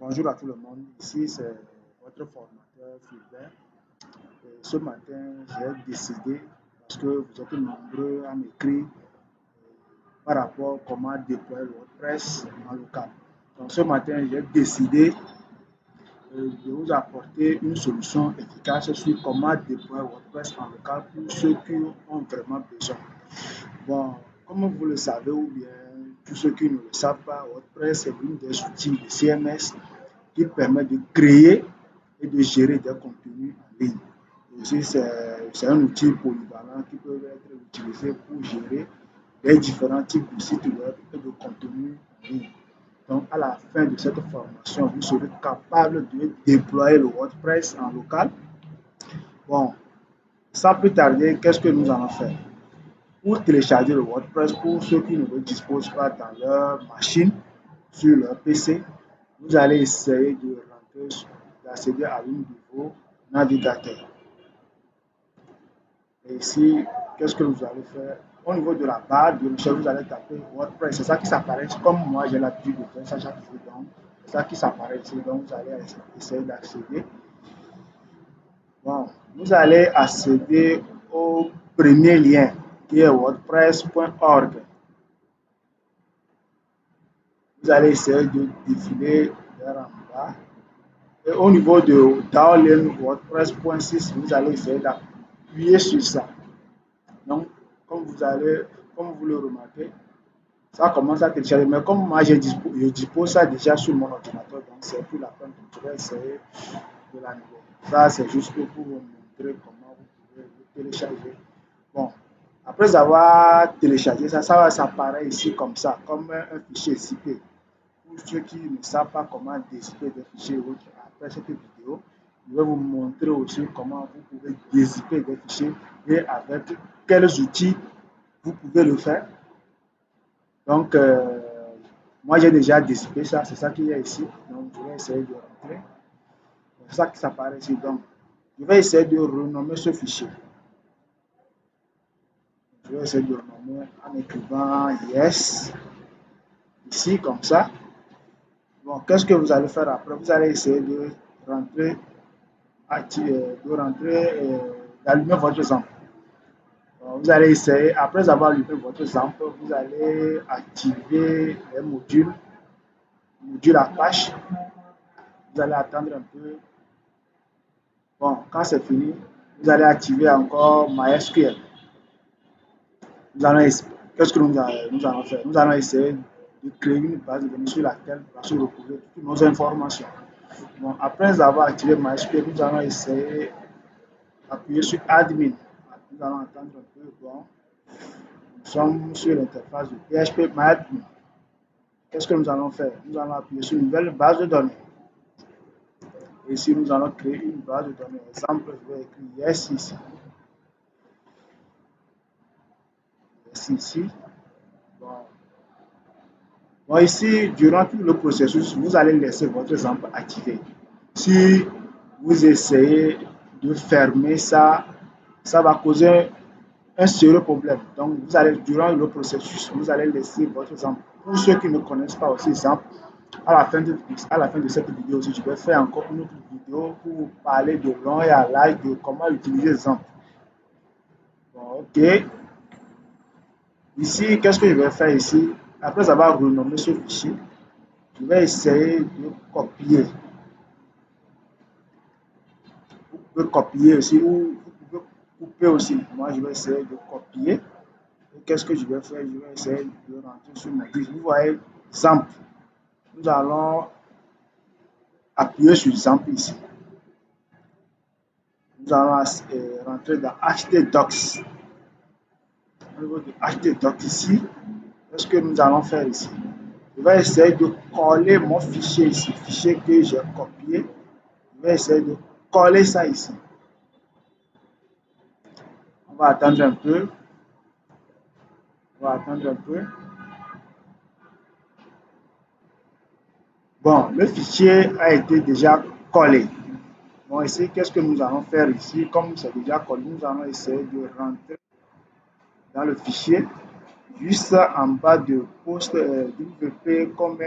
Bonjour à tout le monde, ici c'est votre formateur Fulbert. Et ce matin, j'ai décidé, parce que vous êtes nombreux à m'écrire par rapport à comment déployer le WordPress en local. Donc ce matin, j'ai décidé de vous apporter une solution efficace sur comment déployer WordPress en local pour ceux qui ont vraiment besoin. Bon, comme vous le savez ou bien tous ceux qui ne le savent pas, WordPress est l'une des outils de CMS qui permet de créer et de gérer des contenus en ligne. Aussi, c'est un outil polyvalent qui peut être utilisé pour gérer les différents types de sites web et de contenus en ligne. Donc, à la fin de cette formation, vous serez capable de déployer le WordPress en local. Bon, sans plus tarder, qu'est-ce que nous allons faire? Pour télécharger le WordPress, pour ceux qui ne le disposent pas dans leur machine, sur leur PC, vous allez essayer d'accéder à un nouveau navigateur. Et ici, qu'est-ce que vous allez faire? Au niveau de la barre de recherche, vous allez taper WordPress. C'est ça qui s'apparaît. Comme moi, j'ai l'habitude de faire ça chaque jour. Donc, c'est ça qui s'apparaît ici. Donc, vous allez essayer d'accéder. Bon, vous allez accéder au premier lien qui est wordpress.org. Vous allez essayer de défiler vers en bas. Et au niveau de Download WordPress.6, vous allez essayer d'appuyer sur ça. Donc, comme vous le remarquez, ça commence à télécharger. Mais comme moi, je dispose ça déjà sur mon ordinateur, donc c'est plus la peine. Je vais essayer de l'annuler. Ça, c'est juste pour vous montrer comment vous pouvez le télécharger. Bon, après avoir téléchargé ça, ça va s'apparaître ici comme ça, comme un fichier zipé. Pour ceux qui ne savent pas comment dézipper des fichiers autres, après cette vidéo, je vais vous montrer aussi comment vous pouvez dézipper des fichiers et avec quels outils vous pouvez le faire. Donc, moi j'ai déjà dézippé ça, c'est ça qui est ici. Donc, je vais essayer de rentrer. C'est ça qui s'apparaît ici. Donc, je vais essayer de renommer ce fichier. Je vais essayer de renommer en écrivant yes, ici comme ça. Bon, qu'est-ce que vous allez faire après? Vous allez essayer de rentrer, d'allumer votre ZAMP. Vous allez essayer, après avoir allumé votre ZAMP, vous allez activer les modules Apache. Vous allez attendre un peu. Bon, quand c'est fini, vous allez activer encore MySQL. Qu'est-ce que nous allons faire? Nous allons essayer de créer une base de données sur laquelle va se retrouver toutes nos informations. Bon, après avoir activé MySQL, nous allons essayer d'appuyer sur Admin. Nous allons attendre un peu. Bon, nous sommes sur l'interface de PHP-MyAdmin. Qu'est-ce que nous allons faire? Nous allons appuyer sur une nouvelle base de données. Et ici, nous allons créer une base de données. Exemple, je vais écrire yes ici. Yes ici. Bon, ici, durant tout le processus, vous allez laisser votre ZAMP activé. Si vous essayez de fermer ça, ça va causer un sérieux problème. Donc, durant le processus, vous allez laisser votre ZAMP. Pour ceux qui ne connaissent pas aussi ZAMP, à la fin de cette vidéo aussi, je vais faire encore une autre vidéo pour vous parler de long et à large de comment utiliser ZAMP. Bon, ok. Ici, qu'est-ce que je vais faire ici? Après avoir renommé ce fichier, je vais essayer de copier. Vous pouvez copier aussi ou vous pouvez couper aussi. Moi, je vais essayer de copier. Qu'est-ce que je vais faire? Je vais essayer de rentrer sur mon disque. Vous voyez, ZAMP. Nous allons appuyer sur ZAMP ici. Nous allons rentrer dans htdocs. Au niveau de htdocs ici, qu'est-ce que nous allons faire ici? Je vais essayer de coller mon fichier ici, fichier que j'ai copié. Je vais essayer de coller ça ici. On va attendre un peu. On va attendre un peu. Bon, le fichier a été déjà collé. Bon, ici, qu'est-ce que nous allons faire ici? Comme c'est déjà collé, nous allons essayer de rentrer dans le fichier, juste en bas de post WP comment